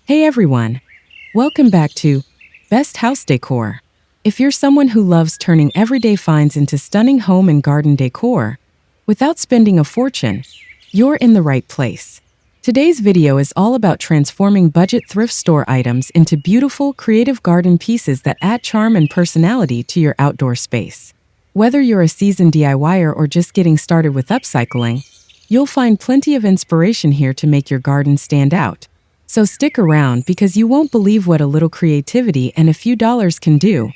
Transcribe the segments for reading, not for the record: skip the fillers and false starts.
Hey everyone! Welcome back to Best House Decor. If you're someone who loves turning everyday finds into stunning home and garden decor without spending a fortune, you're in the right place. Today's video is all about transforming budget thrift store items into beautiful, creative garden pieces that add charm and personality to your outdoor space. Whether you're a seasoned DIYer or just getting started with upcycling, you'll find plenty of inspiration here to make your garden stand out. So stick around because you won't believe what a little creativity and a few dollars can do.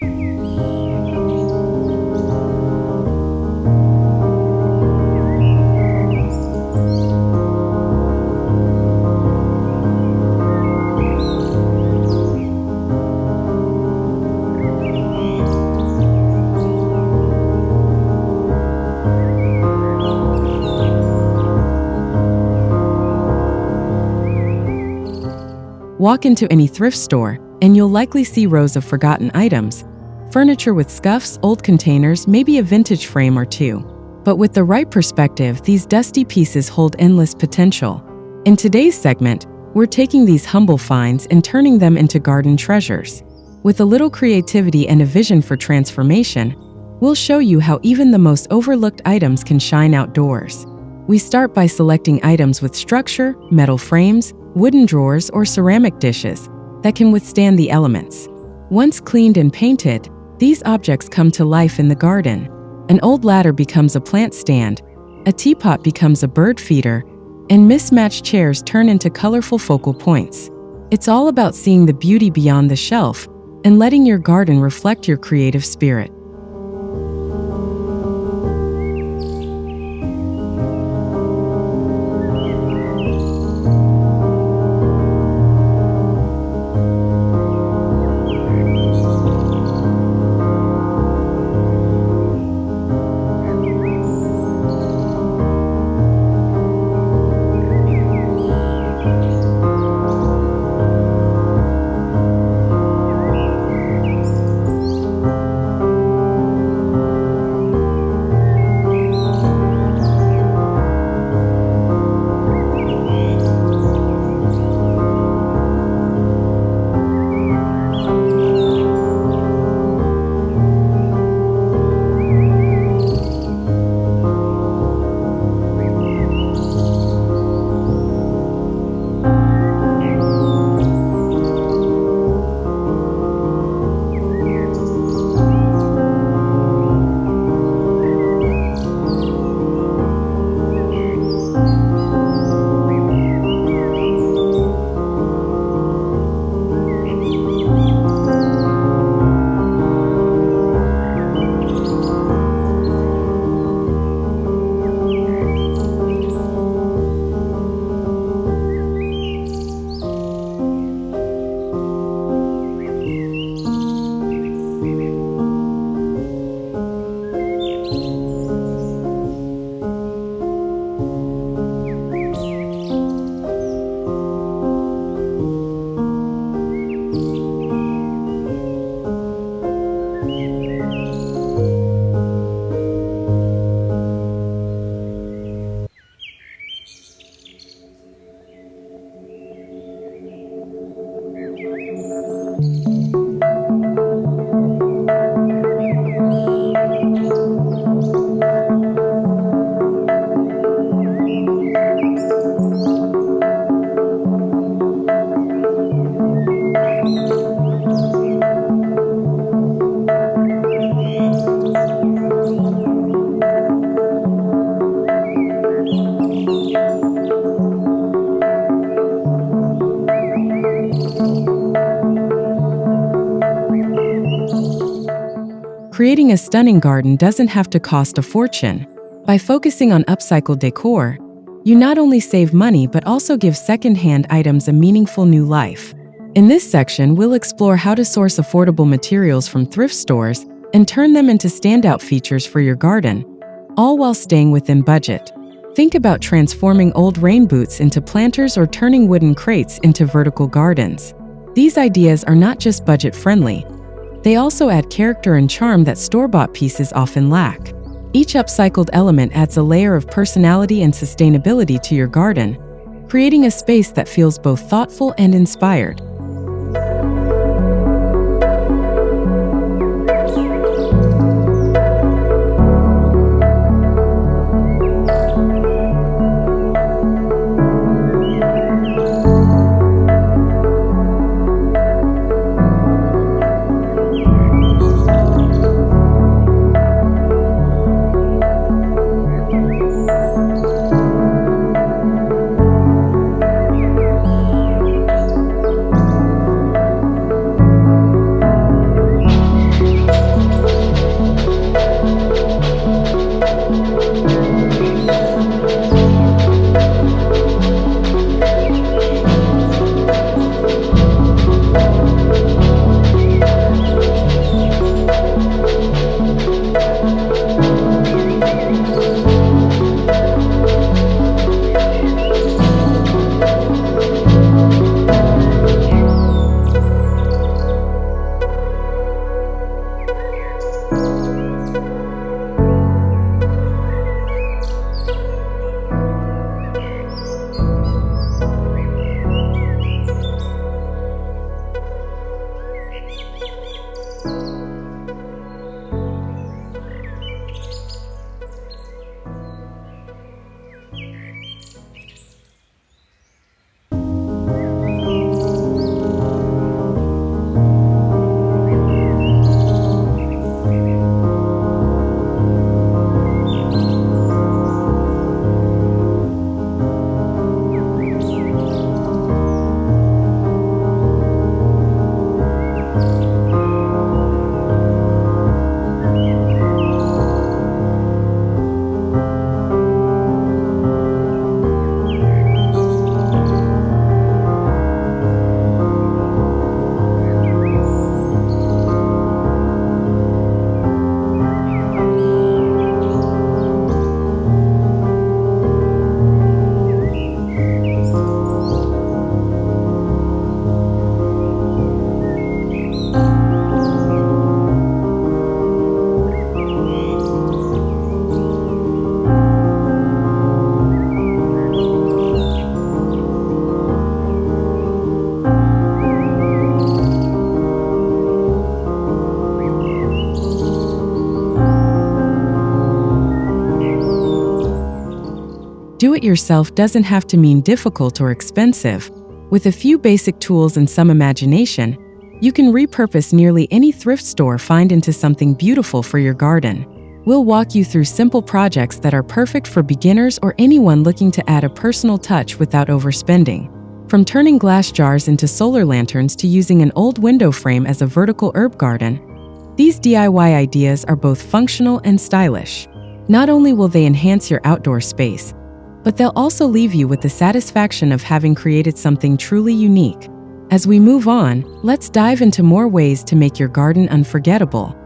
Walk into any thrift store, and you'll likely see rows of forgotten items, furniture with scuffs, old containers, maybe a vintage frame or two. But with the right perspective, these dusty pieces hold endless potential. In today's segment, we're taking these humble finds and turning them into garden treasures. With a little creativity and a vision for transformation, we'll show you how even the most overlooked items can shine outdoors. We start by selecting items with structure, metal frames, wooden drawers, or ceramic dishes that can withstand the elements. Once cleaned and painted, these objects come to life in the garden. An old ladder becomes a plant stand, a teapot becomes a bird feeder, and mismatched chairs turn into colorful focal points. It's all about seeing the beauty beyond the shelf and letting your garden reflect your creative spirit. Creating a stunning garden doesn't have to cost a fortune. By focusing on upcycled decor, you not only save money but also give second-hand items a meaningful new life. In this section, we'll explore how to source affordable materials from thrift stores and turn them into standout features for your garden, all while staying within budget. Think about transforming old rain boots into planters or turning wooden crates into vertical gardens. These ideas are not just budget-friendly, they also add character and charm that store-bought pieces often lack. Each upcycled element adds a layer of personality and sustainability to your garden, creating a space that feels both thoughtful and inspired. Do-it-yourself doesn't have to mean difficult or expensive. With a few basic tools and some imagination, you can repurpose nearly any thrift store find into something beautiful for your garden. We'll walk you through simple projects that are perfect for beginners or anyone looking to add a personal touch without overspending. From turning glass jars into solar lanterns to using an old window frame as a vertical herb garden, these DIY ideas are both functional and stylish. Not only will they enhance your outdoor space, but they'll also leave you with the satisfaction of having created something truly unique. As we move on, let's dive into more ways to make your garden unforgettable.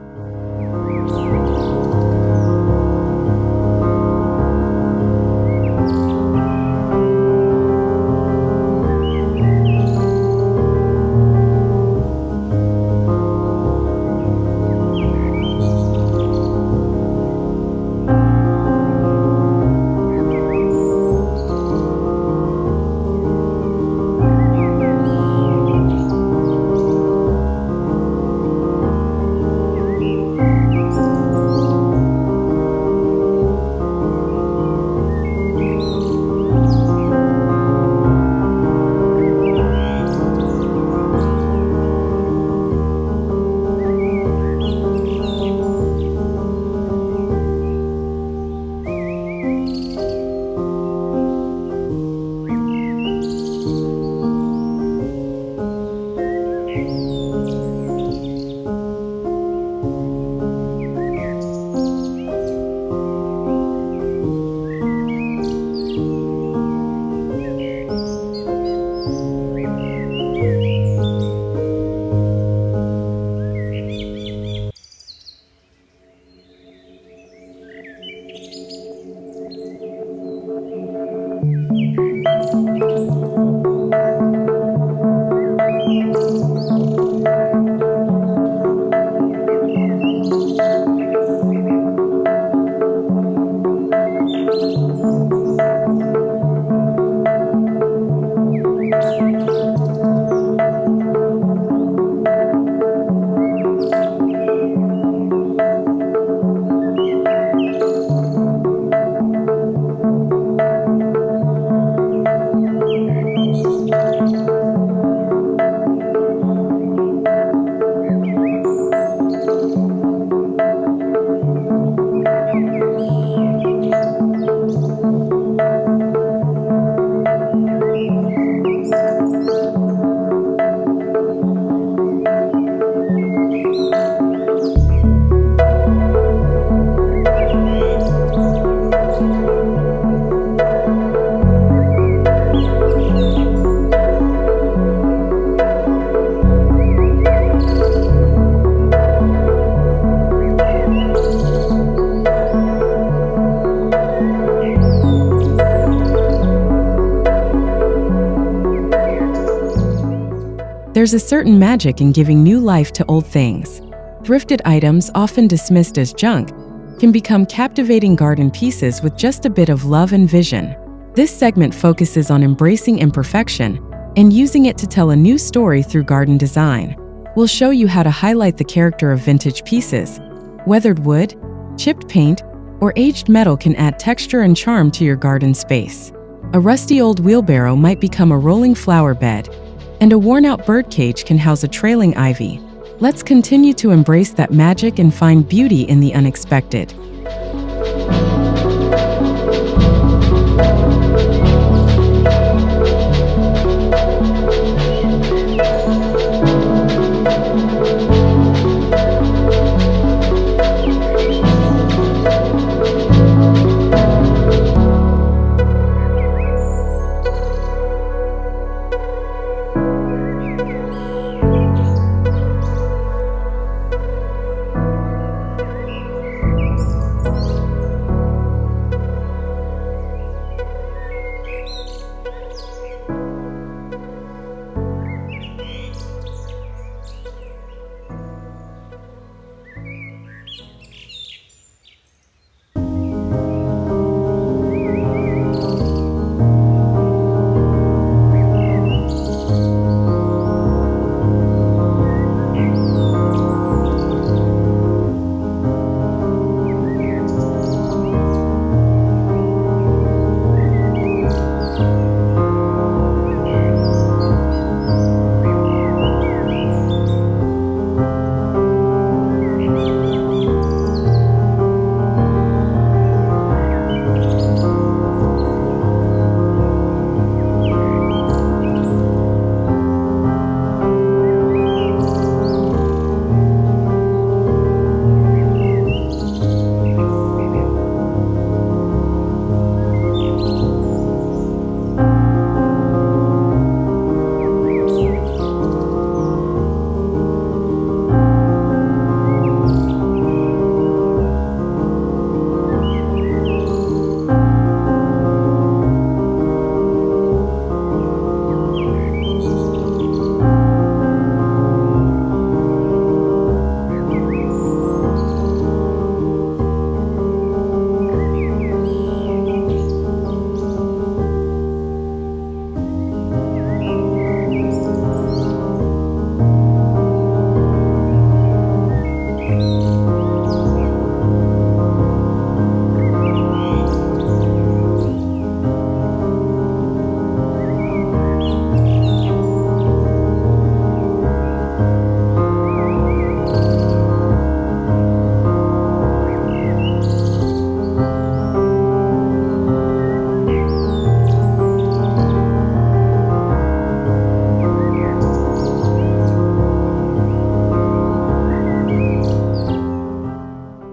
There's a certain magic in giving new life to old things. Thrifted items, often dismissed as junk, can become captivating garden pieces with just a bit of love and vision. This segment focuses on embracing imperfection and using it to tell a new story through garden design. We'll show you how to highlight the character of vintage pieces. Weathered wood, chipped paint, or aged metal can add texture and charm to your garden space. A rusty old wheelbarrow might become a rolling flower bed, and a worn-out birdcage can house a trailing ivy. Let's continue to embrace that magic and find beauty in the unexpected.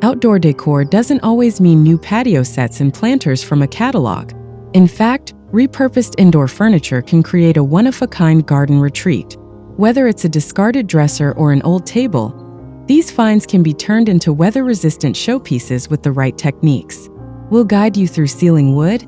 Outdoor decor doesn't always mean new patio sets and planters from a catalog. In fact, repurposed indoor furniture can create a one-of-a-kind garden retreat. Whether it's a discarded dresser or an old table, these finds can be turned into weather-resistant showpieces with the right techniques. We'll guide you through sealing wood,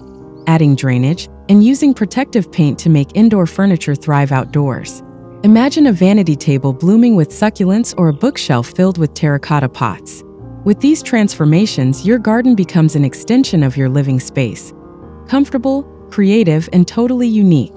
adding drainage, and using protective paint to make indoor furniture thrive outdoors. Imagine a vanity table blooming with succulents or a bookshelf filled with terracotta pots. With these transformations, your garden becomes an extension of your living space. Comfortable, creative, and totally unique.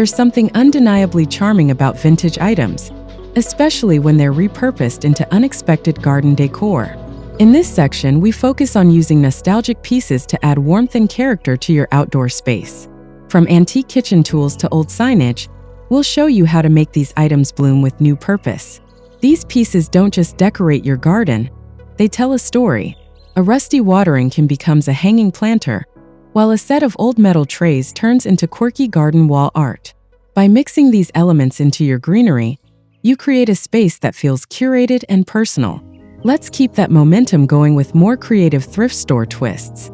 there's something undeniably charming about vintage items, especially when they're repurposed into unexpected garden decor. In this section, we focus on using nostalgic pieces to add warmth and character to your outdoor space. From antique kitchen tools to old signage, we'll show you how to make these items bloom with new purpose. These pieces don't just decorate your garden, they tell a story. A rusty watering can become a hanging planter, while a set of old metal trays turns into quirky garden wall art. By mixing these elements into your greenery, you create a space that feels curated and personal. Let's keep that momentum going with more creative thrift store twists.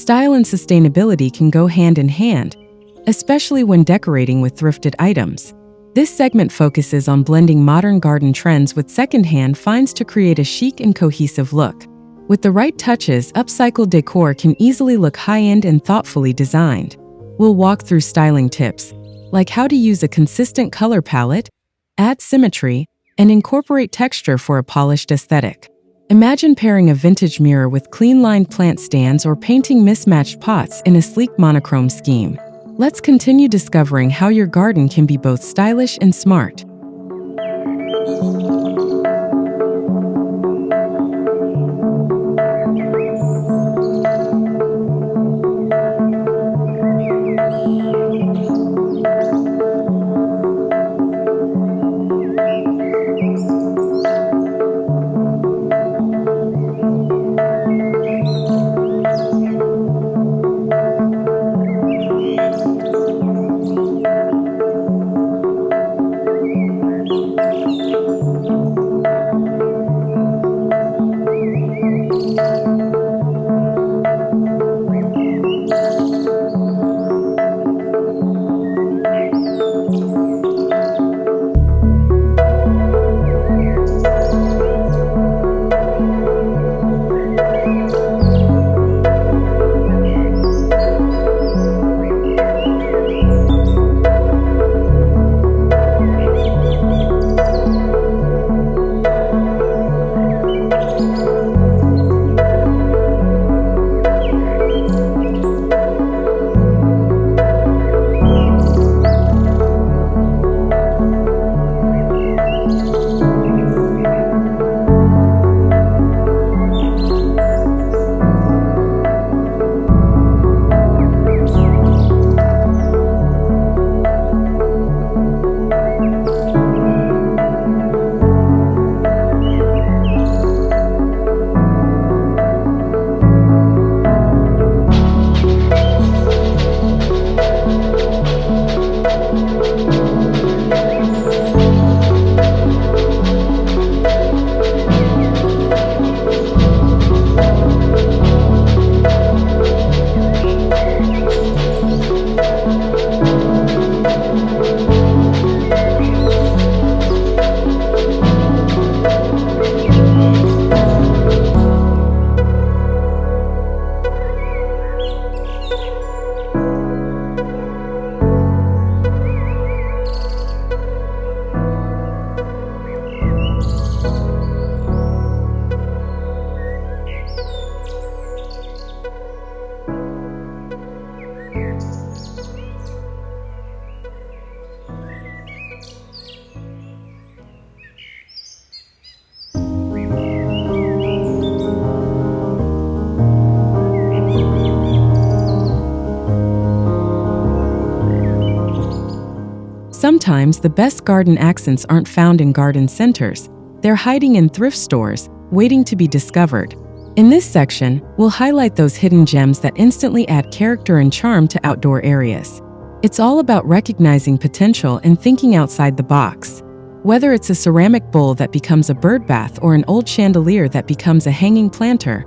Style and sustainability can go hand in hand, especially when decorating with thrifted items. This segment focuses on blending modern garden trends with secondhand finds to create a chic and cohesive look. With the right touches, upcycled decor can easily look high-end and thoughtfully designed. We'll walk through styling tips, like how to use a consistent color palette, add symmetry, and incorporate texture for a polished aesthetic. Imagine pairing a vintage mirror with clean-lined plant stands or painting mismatched pots in a sleek monochrome scheme. Let's continue discovering how your garden can be both stylish and smart. Sometimes the best garden accents aren't found in garden centers. They're hiding in thrift stores, waiting to be discovered. In this section, we'll highlight those hidden gems that instantly add character and charm to outdoor areas. It's all about recognizing potential and thinking outside the box. Whether it's a ceramic bowl that becomes a bird bath or an old chandelier that becomes a hanging planter,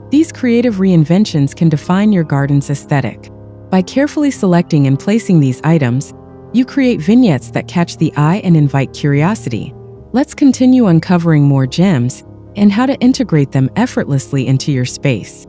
these creative reinventions can define your garden's aesthetic. By carefully selecting and placing these items, you create vignettes that catch the eye and invite curiosity. Let's continue uncovering more gems and how to integrate them effortlessly into your space.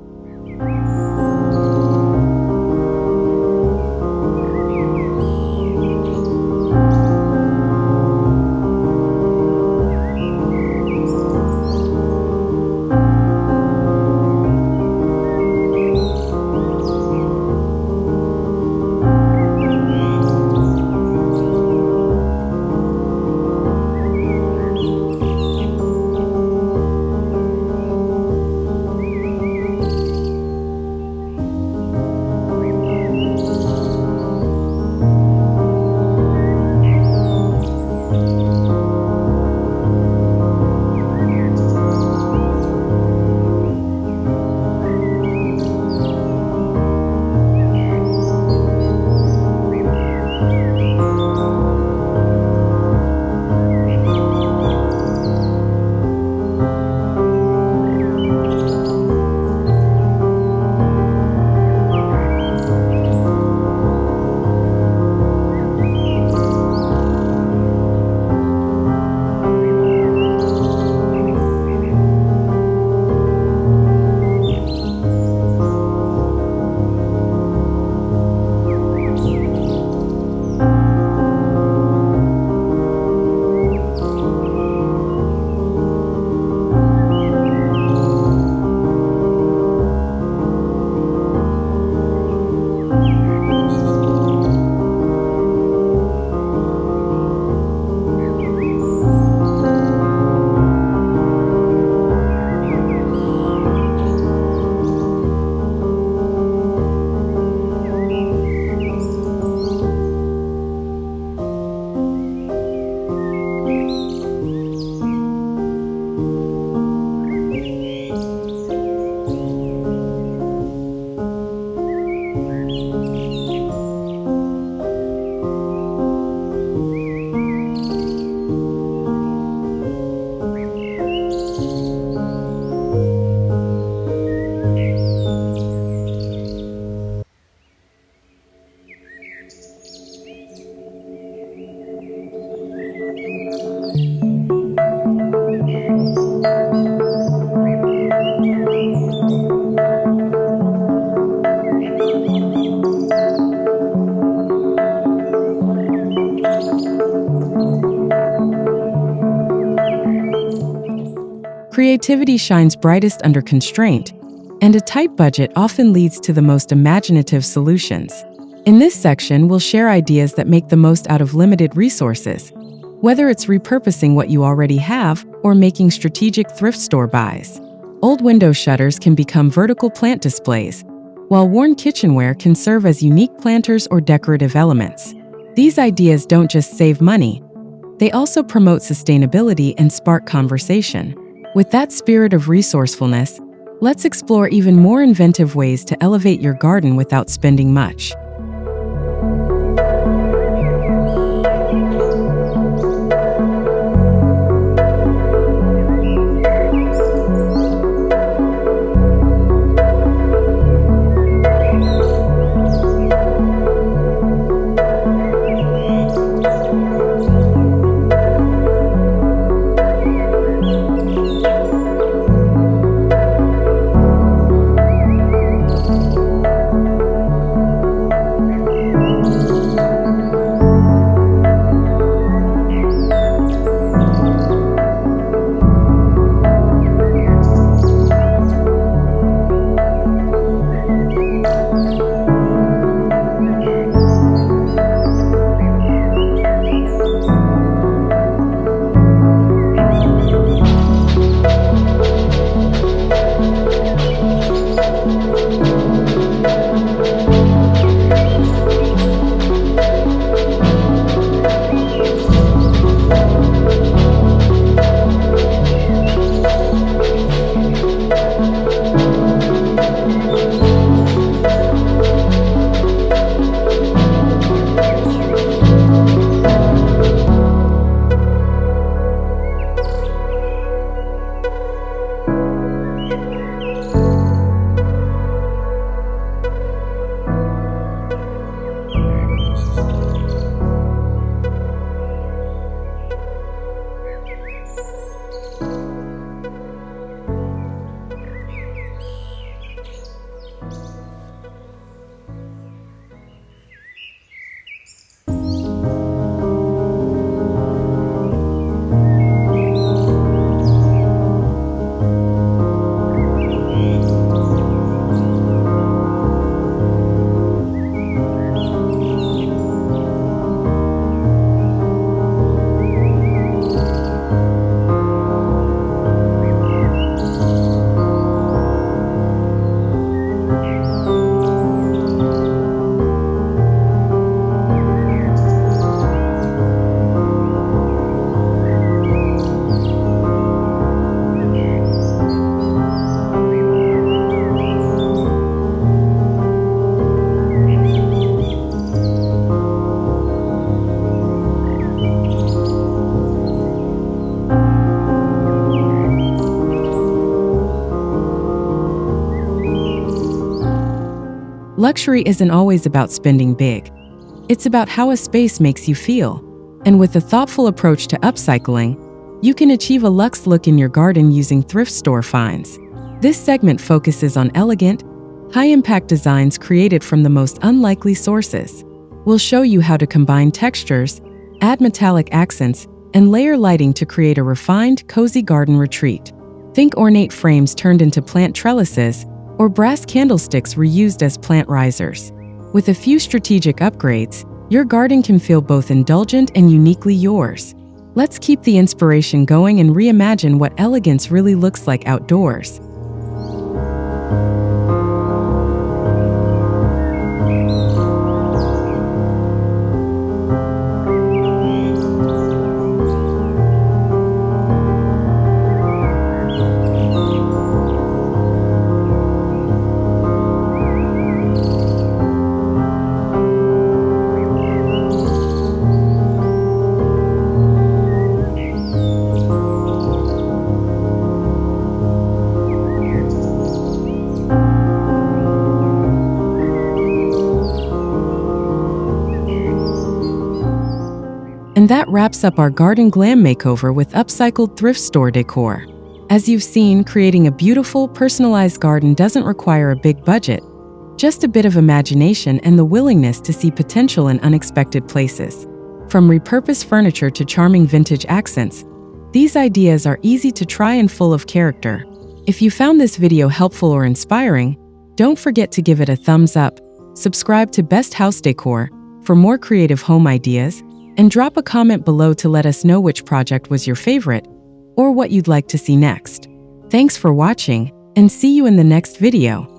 Creativity shines brightest under constraint, and a tight budget often leads to the most imaginative solutions. In this section, we'll share ideas that make the most out of limited resources, whether it's repurposing what you already have or making strategic thrift store buys. Old window shutters can become vertical plant displays, while worn kitchenware can serve as unique planters or decorative elements. These ideas don't just save money, they also promote sustainability and spark conversation. With that spirit of resourcefulness, let's explore even more inventive ways to elevate your garden without spending much. Luxury isn't always about spending big. It's about how a space makes you feel. And with a thoughtful approach to upcycling, you can achieve a luxe look in your garden using thrift store finds. This segment focuses on elegant, high-impact designs created from the most unlikely sources. We'll show you how to combine textures, add metallic accents, and layer lighting to create a refined, cozy garden retreat. Think ornate frames turned into plant trellises, or brass candlesticks reused as plant risers. With a few strategic upgrades, your garden can feel both indulgent and uniquely yours. Let's keep the inspiration going and reimagine what elegance really looks like outdoors. And that wraps up our Garden Glam makeover with upcycled thrift store decor. As you've seen, creating a beautiful, personalized garden doesn't require a big budget, just a bit of imagination and the willingness to see potential in unexpected places. From repurposed furniture to charming vintage accents, these ideas are easy to try and full of character. If you found this video helpful or inspiring, don't forget to give it a thumbs up, subscribe to Best House Decor for more creative home ideas, and drop a comment below to let us know which project was your favorite or what you'd like to see next. Thanks for watching, and see you in the next video.